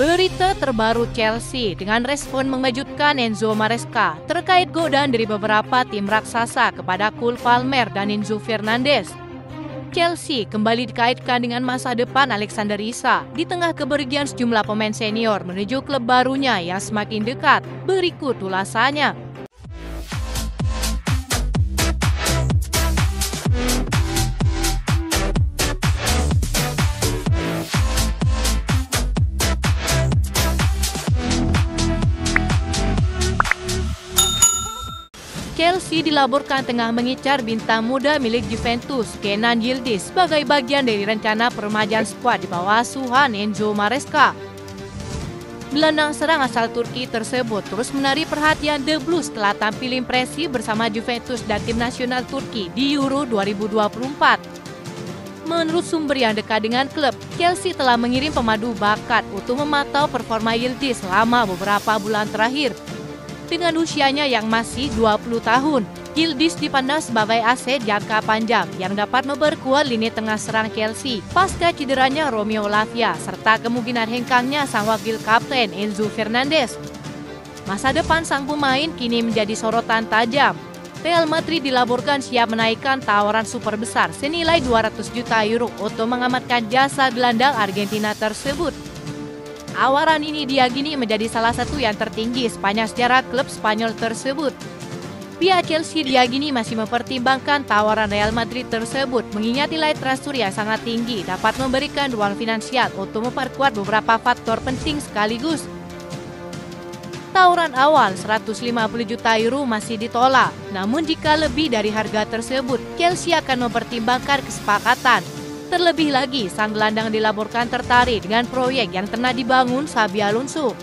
Berita terbaru Chelsea dengan respon mengejutkan Enzo Maresca terkait godaan dari beberapa tim raksasa kepada Cole Palmer dan Enzo Fernandez. Chelsea kembali dikaitkan dengan masa depan Alexander Isak di tengah kepergian sejumlah pemain senior menuju klub barunya yang semakin dekat. Berikut ulasannya. Chelsea dilaporkan tengah mengincar bintang muda milik Juventus, Kenan Yildiz, sebagai bagian dari rencana peremajaan skuad di bawah asuhan Enzo Maresca. Gelandang serang asal Turki tersebut terus menarik perhatian The Blues setelah tampil impresif bersama Juventus dan tim nasional Turki di Euro 2024. Menurut sumber yang dekat dengan klub, Chelsea telah mengirim pemadu bakat untuk memantau performa Yildiz selama beberapa bulan terakhir. Dengan usianya yang masih 20 tahun, Yildiz dipandang sebagai aset jangka panjang yang dapat memperkuat lini tengah serang Chelsea pasca cederanya Romeo Lavia serta kemungkinan hengkangnya sang wakil kapten Enzo Fernandez. Masa depan sang pemain kini menjadi sorotan tajam. Real Madrid dilaporkan siap menaikkan tawaran super besar senilai 200 juta euro untuk mengamankan jasa gelandang Argentina tersebut. Tawaran ini diyakini menjadi salah satu yang tertinggi sepanjang sejarah klub Spanyol tersebut. Pihak Chelsea diyakini masih mempertimbangkan tawaran Real Madrid tersebut mengingat nilai transfer yang sangat tinggi dapat memberikan ruang finansial untuk memperkuat beberapa faktor penting sekaligus. Tawaran awal 150 juta euro masih ditolak, namun jika lebih dari harga tersebut, Chelsea akan mempertimbangkan kesepakatan. Terlebih lagi, sang gelandang dilaporkan tertarik dengan proyek yang tengah dibangun Xabi Alonso.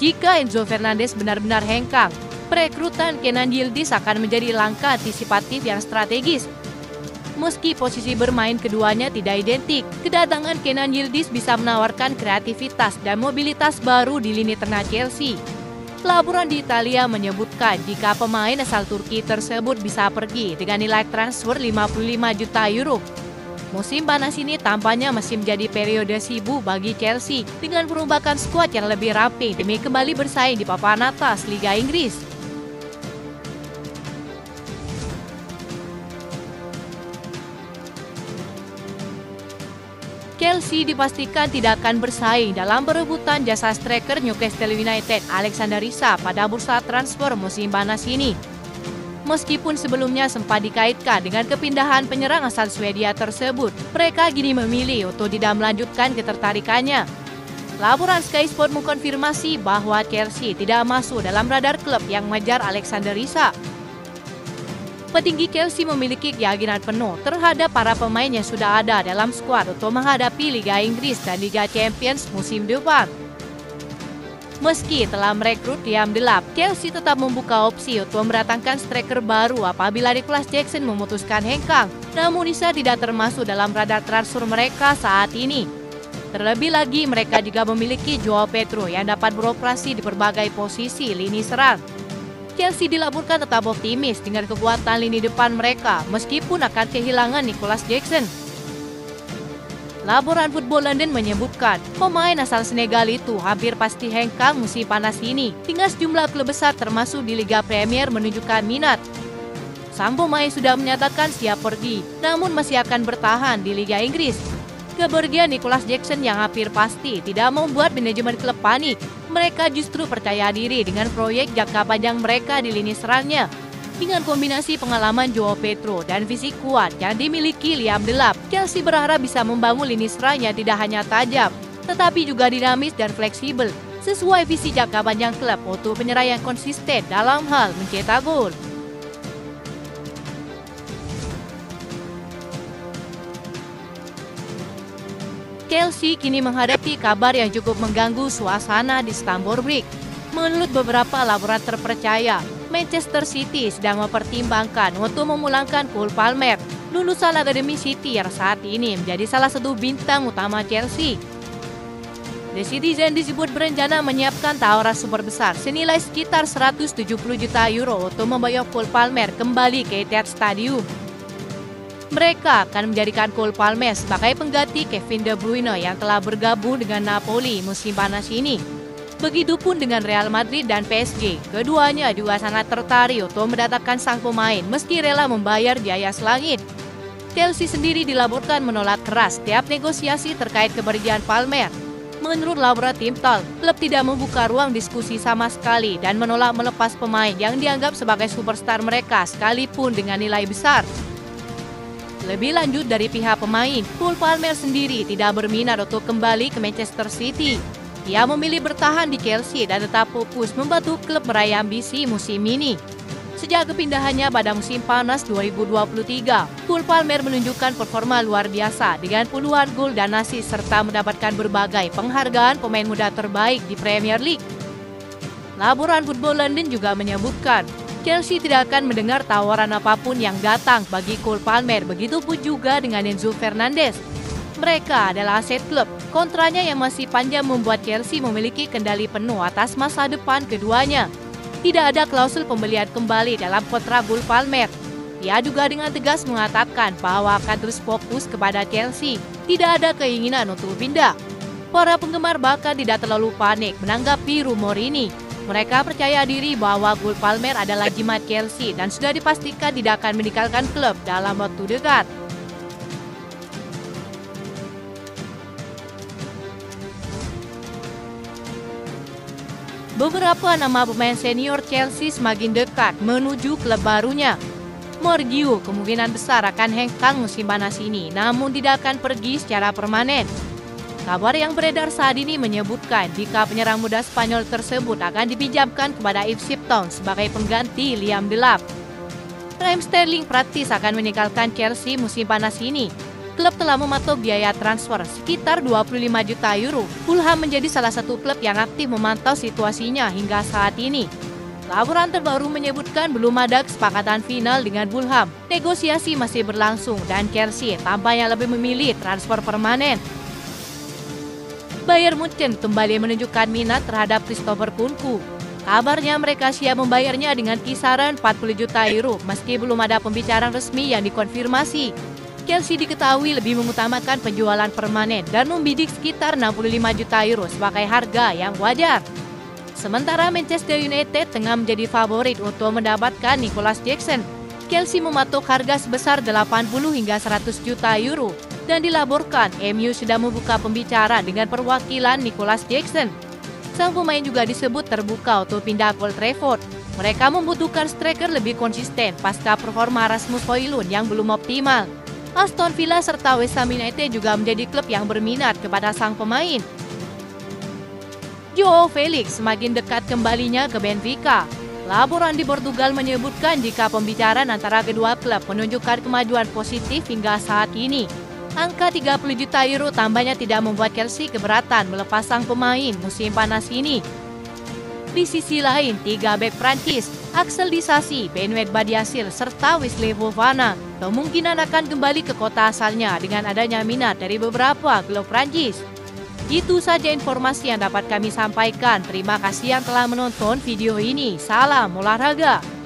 Jika Enzo Fernandez benar-benar hengkang, perekrutan Kenan Yildiz akan menjadi langkah antisipatif yang strategis. Meski posisi bermain keduanya tidak identik, kedatangan Kenan Yildiz bisa menawarkan kreativitas dan mobilitas baru di lini tengah Chelsea. Laporan di Italia menyebutkan jika pemain asal Turki tersebut bisa pergi dengan nilai transfer 55 juta euro. Musim panas ini tampaknya masih menjadi periode sibuk bagi Chelsea dengan perombakan skuad yang lebih rapi demi kembali bersaing di papan atas Liga Inggris. Chelsea dipastikan tidak akan bersaing dalam perebutan jasa striker Newcastle United Alexander Isak pada bursa transfer musim panas ini. Meskipun sebelumnya sempat dikaitkan dengan kepindahan penyerang asal Swedia tersebut, mereka kini memilih untuk tidak melanjutkan ketertarikannya. Laporan Sky Sport mengkonfirmasi bahwa Chelsea tidak masuk dalam radar klub yang mengejar Alexander Isak. Petinggi Chelsea memiliki keyakinan penuh terhadap para pemain yang sudah ada dalam skuad untuk menghadapi Liga Inggris dan Liga Champions musim depan. Meski telah merekrut Liam Delap, Chelsea tetap membuka opsi untuk mendatangkan striker baru apabila Nicholas Jackson memutuskan hengkang. Namun Isak tidak termasuk dalam radar transfer mereka saat ini. Terlebih lagi mereka juga memiliki Joao Pedro yang dapat beroperasi di berbagai posisi lini serang. Chelsea dilaporkan tetap optimis dengan kekuatan lini depan mereka meskipun akan kehilangan Nicholas Jackson. Laporan Football London menyebutkan pemain asal Senegal itu hampir pasti hengkang musim panas ini hingga sejumlah klub besar termasuk di Liga Premier menunjukkan minat. Sang pemain sudah menyatakan siap pergi, namun masih akan bertahan di Liga Inggris. Kepergian Nicholas Jackson yang hampir pasti tidak membuat manajemen klub panik. Mereka justru percaya diri dengan proyek jangka panjang mereka di lini serangnya. Dengan kombinasi pengalaman Joao Pedro dan fisik kuat yang dimiliki Liam Delap, Chelsea berharap bisa membangun lini serang yang tidak hanya tajam, tetapi juga dinamis dan fleksibel, sesuai visi jangka panjang klub untuk penyerang yang konsisten dalam hal mencetak gol. Chelsea kini menghadapi kabar yang cukup mengganggu suasana di Stamford Bridge. Menurut beberapa laporan terpercaya, Manchester City sedang mempertimbangkan untuk memulangkan Cole Palmer, lulusan Akademi City yang saat ini menjadi salah satu bintang utama Chelsea. The Citizen disebut berencana menyiapkan tawaran super besar senilai sekitar 170 juta euro untuk membayar Cole Palmer kembali ke Etihad Stadium. Mereka akan menjadikan Cole Palmer sebagai pengganti Kevin De Bruyne yang telah bergabung dengan Napoli musim panas ini. Begitupun dengan Real Madrid dan PSG, keduanya juga sangat tertarik untuk mendatangkan sang pemain meski rela membayar biaya selangit. Chelsea sendiri dilaporkan menolak keras setiap negosiasi terkait keberdian Palmer. Menurut Laura Timtal, klub tidak membuka ruang diskusi sama sekali dan menolak melepas pemain yang dianggap sebagai superstar mereka sekalipun dengan nilai besar. Lebih lanjut dari pihak pemain, Cole Palmer sendiri tidak berminat untuk kembali ke Manchester City. Ia memilih bertahan di Chelsea dan tetap fokus membantu klub meraih ambisi musim ini. Sejak kepindahannya pada musim panas 2023, Cole Palmer menunjukkan performa luar biasa dengan puluhan gol dan assist serta mendapatkan berbagai penghargaan pemain muda terbaik di Premier League. Laporan Football London juga menyebutkan, Chelsea tidak akan mendengar tawaran apapun yang datang bagi Cole Palmer, begitupun juga dengan Enzo Fernandez. Mereka adalah aset klub. Kontraknya yang masih panjang membuat Chelsea memiliki kendali penuh atas masa depan keduanya. Tidak ada klausul pembelian kembali dalam kontrak Cole Palmer. Ia juga dengan tegas mengatakan bahwa akan terus fokus kepada Chelsea. Tidak ada keinginan untuk pindah. Para penggemar bahkan tidak terlalu panik menanggapi rumor ini. Mereka percaya diri bahwa Cole Palmer adalah jimat Chelsea dan sudah dipastikan tidak akan meninggalkan klub dalam waktu dekat. Beberapa nama pemain senior Chelsea semakin dekat menuju klub barunya. Mourinho kemungkinan besar akan hengkang musim panas ini, namun tidak akan pergi secara permanen. Kabar yang beredar saat ini menyebutkan jika penyerang muda Spanyol tersebut akan dipinjamkan kepada Ipswich Town sebagai pengganti Liam Delap. Raheem Sterling praktis akan meninggalkan Chelsea musim panas ini. Klub telah mematok biaya transfer sekitar 25 juta euro. Fulham menjadi salah satu klub yang aktif memantau situasinya hingga saat ini. Laporan terbaru menyebutkan belum ada kesepakatan final dengan Fulham. Negosiasi masih berlangsung dan Chelsea tampaknya lebih memilih transfer permanen. Bayern Munchen kembali menunjukkan minat terhadap Christopher Nkunku. Kabarnya mereka siap membayarnya dengan kisaran 40 juta euro meski belum ada pembicaraan resmi yang dikonfirmasi. Chelsea diketahui lebih mengutamakan penjualan permanen dan membidik sekitar 65 juta euro sebagai harga yang wajar. Sementara Manchester United tengah menjadi favorit untuk mendapatkan Nicolas Jackson. Chelsea mematok harga sebesar 80 hingga 100 juta euro. Dan dilaporkan MU sudah membuka pembicaraan dengan perwakilan Nicolas Jackson. Sang pemain juga disebut terbuka untuk pindah ke Old Trafford. Mereka membutuhkan striker lebih konsisten pasca performa Rasmus Højlund yang belum optimal. Aston Villa serta West Ham United juga menjadi klub yang berminat kepada sang pemain. Joao Felix semakin dekat kembalinya ke Benfica. Laporan di Portugal menyebutkan jika pembicaraan antara kedua klub menunjukkan kemajuan positif hingga saat ini. Angka 30 juta euro tambahnya tidak membuat Chelsea keberatan melepas sang pemain musim panas ini. Di sisi lain, 3 bek Prancis, Axel Disasi, Benoit Badiashile, serta Wesley Fofana kemungkinan akan kembali ke kota asalnya dengan adanya minat dari beberapa klub Prancis. Itu saja informasi yang dapat kami sampaikan. Terima kasih yang telah menonton video ini. Salam olahraga!